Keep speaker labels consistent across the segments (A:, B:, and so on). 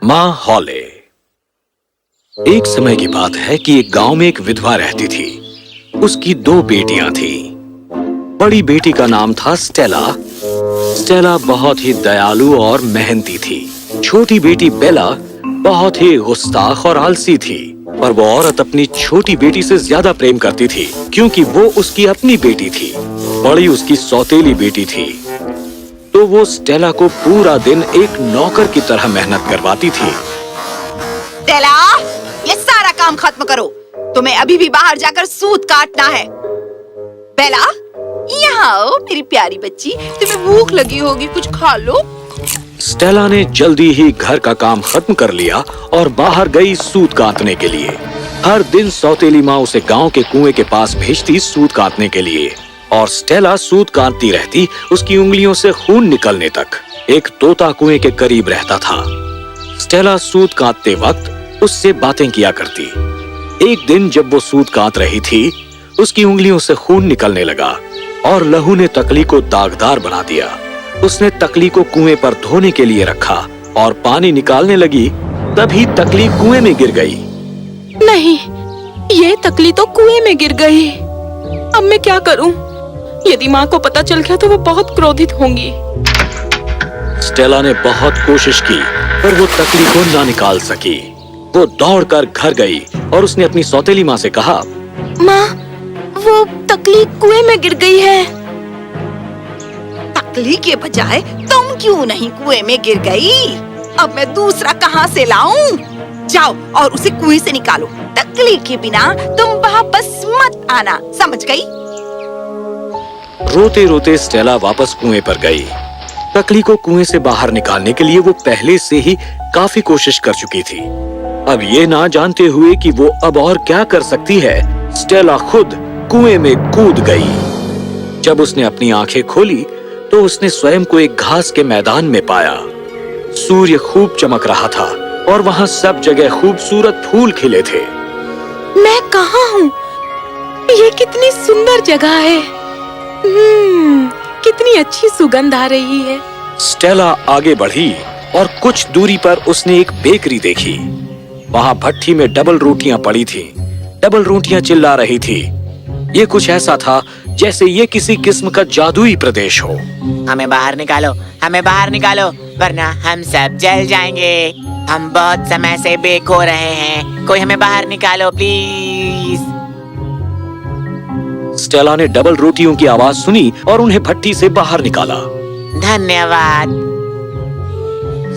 A: माँ हॉले। एक समय की बात है कि एक गांव में एक विधवा रहती थी। उसकी दो बेटियां थीं। बड़ी बेटी का नाम था स्टेला। स्टेला बहुत ही दयालु और मेहनती थी। छोटी बेटी बेला बहुत ही गुस्ताख और आलसी थी। पर वो औरत अपनी छोटी बेटी से ज्यादा प्रेम करती थी, क्योंकि वो उसकी अपनी बेटी थी। बड़ी उसकी सौतेली बेटी थी। तो वो स्टेला को पूरा दिन एक नौकर की तरह मेहनत करवाती थी।
B: स्टेला, ये सारा काम खत्म करो। तुम्हें अभी भी बाहर जाकर सूत काटना है। बेला, यहाँ आओ मेरी प्यारी बच्ची, तुम्हें भूख लगी होगी, कुछ खा लो।
A: स्टेला ने जल्दी ही घर का काम खत्म कर लिया और बाहर गई सूत काटने के लिए। हर दिन सौतेली माँ उसे गांव के कुएं के पास भेजती सूत काटने के लिए, और स्टेला सूत काटती रहती, उसकी उंगलियों से खून निकलने तक। एक तोता कुएं के करीब रहता था। स्टेला सूत काटते वक्त उससे बातें किया करती। एक दिन जब वो सूत काट रही थी, उसकी उंगलियों से खून निकलने लगा और लहू ने तकली को दागदार बना दिया। उसने तकली को कुएं पर धोने के लिए रखा और पानी निकालने लगी, तभी तकली कुएं में गिर गई।
C: नहीं, ये तकली तो कुएं में गिर गई। अब मैं क्या करूं? यदि माँ को पता चल गया तो वो बहुत क्रोधित होंगी।
A: स्टेला ने बहुत कोशिश की, पर वो तकली को ना निकाल सकी। वो दौड़कर घर गई और उसने अपनी सौतेली माँ से कहा,
C: माँ, वो तकली कुएं में गिर गई है।
B: तकली के बजाय तुम क्यों नहीं कुएं में गिर गई? अब मैं दूसरा कहाँ से लाऊं? जाओ और उसे कुएं से निकालो। तकली के बिना तुम वापस मत आना, समझ गई?
A: रोते रोते स्टेला वापस कुएं पर गई। तकली को कुएं से बाहर निकालने के लिए वो पहले से ही काफी कोशिश कर चुकी थी। अब ये ना जानते हुए कि वो अब और क्या कर सकती है, स्टेला खुद कुएं में कूद गई। जब उसने अपनी आंखें खोली तो उसने स्वयं को एक घास के मैदान में पाया। सूर्य खूब चमक रहा था और वहां सब जगह खूबसूरत फूल खिले थे।
C: मैं कहाँ हूँ? ये कितनी सुंदर जगह है। कितनी अच्छी सुगंध आ रही है।
A: स्टेला आगे बढ़ी और कुछ दूरी पर उसने एक बेकरी देखी। वहां भट्टी में डबल रोटियां पड़ी थीं। डबल रोटियां चिल्ला रही थी। ये कुछ ऐसा था जैसे ये किसी किस्म का जादुई प्रदेश हो।
D: हमें बाहर निकालो, हमें बाहर निकालो, वरना हम सब जल जाएंगे। हम बहुत समय से बेक हो रहे हैं। कोई हमें बाहर निकालो प्लीज।
A: स्टेला ने डबल रोटियों की आवाज सुनी और उन्हें भट्टी से बाहर निकाला।
D: धन्यवाद।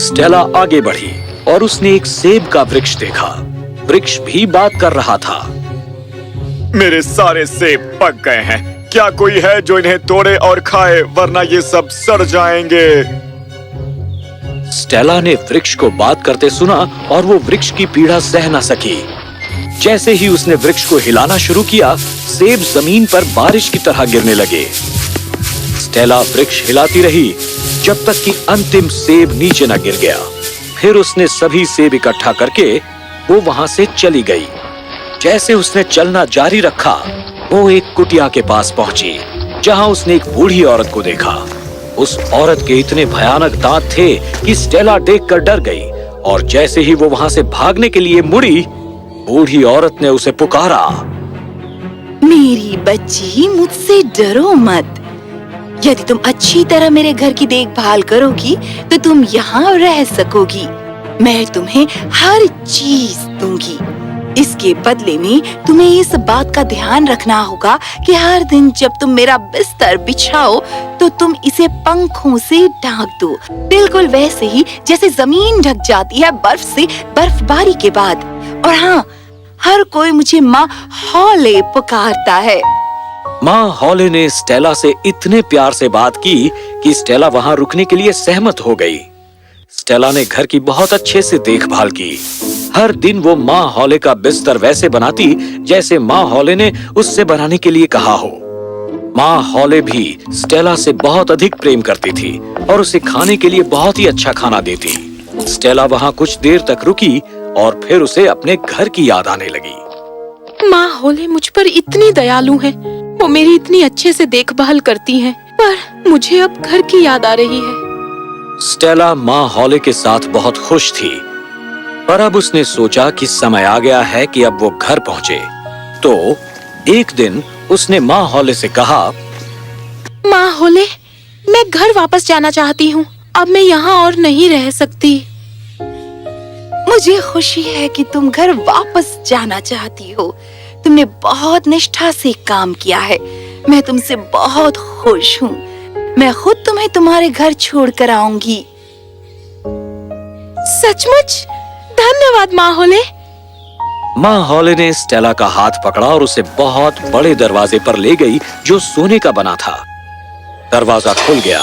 A: स्टेला आगे बढ़ी और उसने एक सेब का वृक्ष देखा। वृक्ष भी बात कर रहा था।
E: मेरे सारे सेब पक गए हैं। क्या कोई है जो इन्हें तोड़े और खाए, वरना ये सब सड़ जाएंगे।
A: स्टेला ने वृक्ष को बात करते सुना और वो वृक्ष की पीड़ा सह न सकी। जैसे ही उसने वृक्ष को हिलाना शुरू किया, सेब जमीन पर बारिश की तरह गिरने लगे। स्टेला वृक्ष हिलाती रही जब तक कि अंतिम सेब नीचे न गिर गया। फिर उसने सभी सेब इकट्ठा करके वो वहां से चली गई। जैसे उसने चलना जारी रखा, वो एक कुटिया के पास पहुंची, जहां उसने एक बूढ़ी औरत को देखा। उस औरत के इतने भयानक दांत थे कि स्टेला देखकर डर गई, और जैसे ही वो वहां से भागने के लिए मुड़ी, बूढ़ी औरत ने उसे पुकारा,
B: मेरी बच्ची, मुझसे डरो मत। यदि तुम अच्छी तरह मेरे घर की देखभाल करोगी तो तुम यहाँ रह सकोगी। मैं तुम्हें हर चीज दूंगी। इसके बदले में तुम्हें इस बात का ध्यान रखना होगा कि हर दिन जब तुम मेरा बिस्तर बिछाओ तो तुम इसे पंखों से ढक दो, बिल्कुल वैसे ही जैसे जमीन ढक जाती है बर्फ से बर्फबारी के बाद। और हाँ, हर कोई मुझे माँ हॉले पुकारता है।
A: माँ हॉले ने स्टेला से इतने प्यार से बात की कि स्टेला वहां रुकने के लिए सहमत हो गई। स्टेला ने घर की बहुत अच्छे से देखभाल की। हर दिन वो माँ हॉले का बिस्तर वैसे बनाती जैसे माँ हॉले ने उससे बनाने के लिए कहा हो। माँ हॉले भी स्टेला से बहुत अधिक प्रेम करती थी और उसे खाने के लिए बहुत ही अच्छा खाना देती। स्टेला वहां कुछ देर तक रुकी और फिर उसे अपने घर की याद आने लगी।
C: माँ हॉले मुझ पर इतनी दयालु है। वो मेरी इतनी अच्छे से देखभाल करती हैं, पर मुझे अब घर की याद आ रही है।
A: स्टेला माँ हॉले के साथ बहुत खुश थी। पर अब उसने सोचा कि समय आ गया है कि अब वो घर पहुंचे। तो एक दिन उसने माँ हॉले से कहा,
C: माँ होले, मैं घर वापस जाना चाहती हूँ। अब मैं यहाँ और नहीं रह सकती।
B: मुझे खुशी है कि तुम घर वापस जाना चाहती हो। तुमने बहुत निष्ठा से काम किया है। मैं तुमसे बहुत खुश हूँ। मैं खुद तुम्हें तुम्हारे घर छोड़ कर आऊंगी।
C: सचमुच? धन्यवाद माँ होले।
A: माँ हॉले ने स्टेला का हाथ पकड़ा और उसे बहुत बड़े दरवाजे पर ले गई जो सोने का बना था। दरवाजा खुल गया।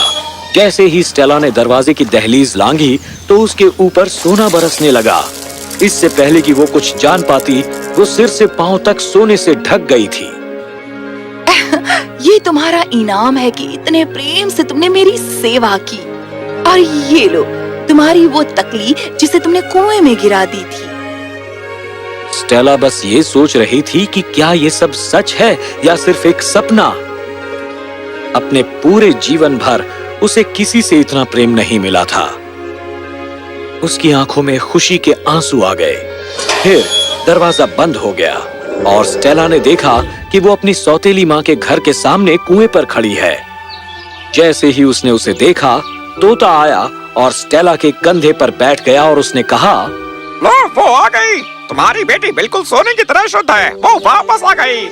A: जैसे ही स्टेला ने दरवाजे की दहलीज लांघी तो उसके ऊपर सोना बरसने लगा। इससे पहले कि वो कुछ जान पाती, वो सिर से पांव तक सोने से ढक गई थी।
B: ये तुम्हारा इनाम है कि इतने प्रेम से तुमने मेरी सेवा की। और ये लो, तुम्हारी वो तकली जिसे तुमने कुएं में गिरा दी थी।
A: स्टेला बस ये सोच रही थी कि क्या ये सब सच है या सिर्फ एक सपना। अपने पूरे जीवन भर उसे किसी से इतना प्रेम नहीं मिला था। उसकी आंखों में खुशी के आंसू आ गए। फिर दरवाजा बंद हो गया और स्टेला ने देखा कि वो अपनी सौतेली माँ के घर के सामने कुएं पर खड़ी है। जैसे ही उसने उसे देखा, तोता आया और स्टेला के कंधे पर बैठ गया और उसने कहा,
E: लो, वो आ गई। तुम्हारी बेटी बिल्कुल सोने की तरह शुद्ध है। वो वापस आ गई।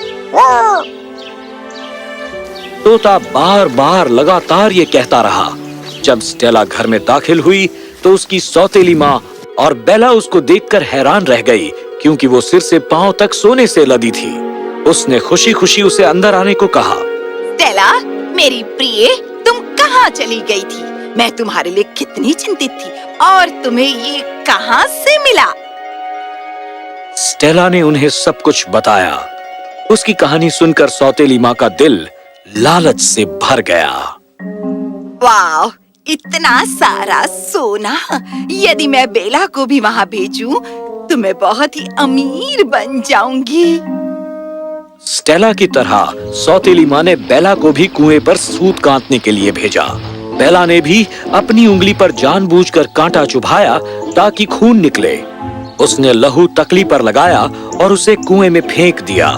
A: तोता बार बार लगातार ये कहता रहा। जब स्टेला घर में दाखिल हुई तो उसकी सौतेली माँ और बेला उसको देखकर हैरान रह गई, क्योंकि वो सिर से पांव तक सोने से लदी थी। उसने खुशी खुशी उसे अंदर आने को कहा।
B: स्टेला, मेरी प्रिय, तुम कहाँ चली गई थी? मैं तुम्हारे लिए कितनी चिंतित थी। और तुम्हें ये कहाँ से मिला?
A: स्टेला ने उन्हें सब कुछ बताया। उसकी कहानी सुनकर सौतेली माँ का दिल लालच से भर गया।
B: वाह, इतना सारा सोना! यदि मैं बेला को भी वहाँ भेजूं, तो मैं बहुत ही अमीर बन जाऊंगी।
A: स्टेला की तरह सौतेली माँ ने बेला को भी कुएं पर सूत काटने के लिए भेजा। बेला ने भी अपनी उंगली पर जानबूझकर कांटा चुभाया ताकि खून निकले। उसने लहू तकली पर लगाया और उसे कुएं में फेंक दिया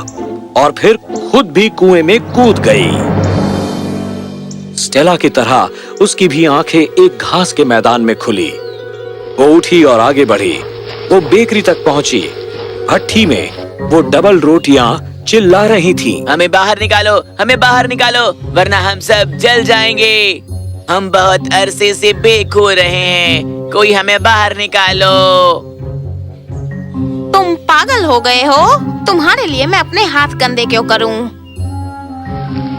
A: और फिर खुद भी कुएं में कूद गई। स्टेला की तरह उसकी भी आंखें एक घास के मैदान में खुली। वो उठी और आगे बढ़ी। वो बेकरी तक पहुंची। भट्ठी में वो डबल रोटियां चिल्ला रही थीं।
D: हमें बाहर निकालो, हमें बाहर निकालो, वरना हम सब जल जाएंगे। हम बहुत अरसे से बेक हो रहे हैं। कोई हमें बाहर निकालो।
C: तुम पागल हो गए हो? तुम्हारे लिए मैं अपने हाथ कंधे क्यों करूं?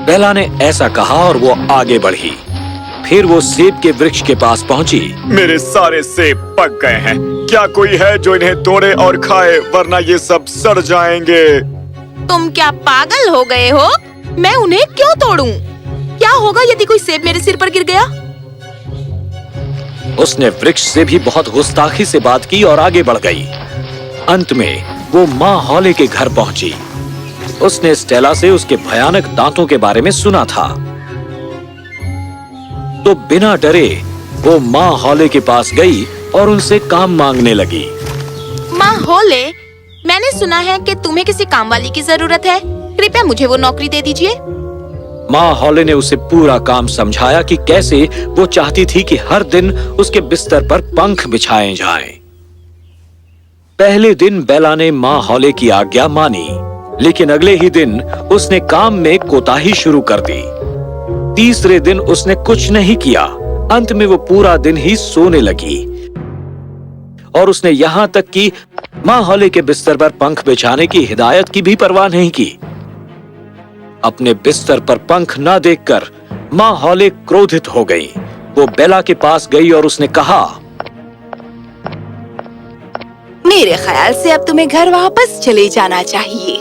A: बेला ने ऐसा कहा और वो आगे बढ़ी। फिर वो सेब के वृक्ष के पास पहुंची।
E: मेरे सारे सेब पक गए हैं। क्या कोई है जो इन्हें तोड़े और खाए, वरना ये सब सड़ जाएंगे।
C: तुम क्या पागल हो गए हो? मैं उन्हें क्यों तोड़ूं? क्या होगा यदि कोई सेब मेरे सिर पर गिर गया?
A: उसने वृक्ष से भी बहुत गुस्ताखी से बात की और आगे बढ़ गई। अंत में वो माँ हॉले के घर पहुंची। उसने स्टेला से उसके भयानक दांतों के बारे में सुना था, तो बिना डरे वो माँ हॉले के पास गई और उनसे काम मांगने लगी।
C: माँ होले, मैंने सुना है कि तुम्हें किसी काम वाली की जरूरत है। कृपया मुझे वो नौकरी दे दीजिए।
A: माँ हॉले ने उसे पूरा काम समझाया कि कैसे वो चाहती थी कि हर दिन उसके बिस्तर पर पंख बिछाए जाएं। पहले दिन बेला ने माँ हॉले की आज्ञा मानी, लेकिन अगले ही दिन उसने काम में कोताही शुरू कर दी। तीसरे दिन उसने कुछ नहीं किया। अंत में वो पूरा दिन ही सोने लगी और उसने यहाँ तक कि माँ हॉले के बिस्तर पर पंख बिछाने की हिदायत की भी परवाह नहीं की। अपने बिस्तर पर पंख न देखकर माँ हॉले क्रोधित हो गई। वो बेला के पास गई और उसने कहा,
B: मेरे ख्याल से अब तुम्हें घर वापस चले जाना चाहिए।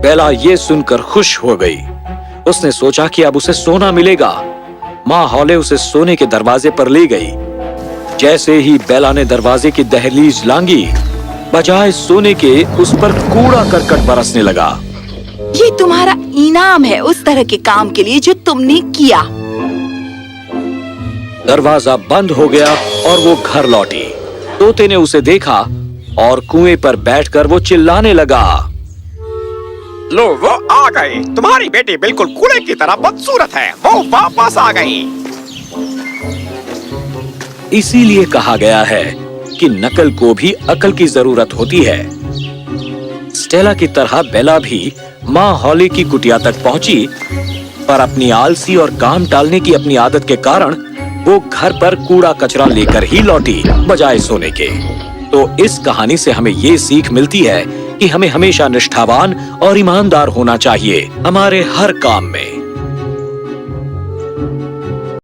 A: बेला ये सुनकर खुश हो गई। उसने सोचा कि अब उसे सोना मिलेगा। माँ हॉले उसे सोने के दरवाजे पर ले गई। जैसे ही बेला ने दरवाजे की दहलीज लांघी, बजाय सोने के उस पर कूड़ा करकट बरसने लगा।
B: ये तुम्हारा इनाम है उस तरह के काम के लिए जो तुमने किया।
A: दरवाजा बंद हो गया और वो घर लौटी। तोते ने उसे देखा और कुएं पर बैठकर वो चिल्लाने लगा।
E: लो वो आ गई। तुम्हारी बेटी बिल्कुल कूड़े की तरह बदसूरत है। वो वापस आ गई।
A: इसीलिए कहा गया है कि नकल को भी अकल की जरूरत होती है। स्टेला की तरह बेला भी माँ हॉली की कुटिया तक पहुंची, पर अपनी आलसी और काम टालने की अपनी आदत के कारण वो घर पर कूड़ा कचरा लेकर ही लौटी बजाय सोने के। तो इस कहानी से हमें ये सीख मिलती है कि हमें हमेशा निष्ठावान और ईमानदार होना चाहिए हमारे हर काम में।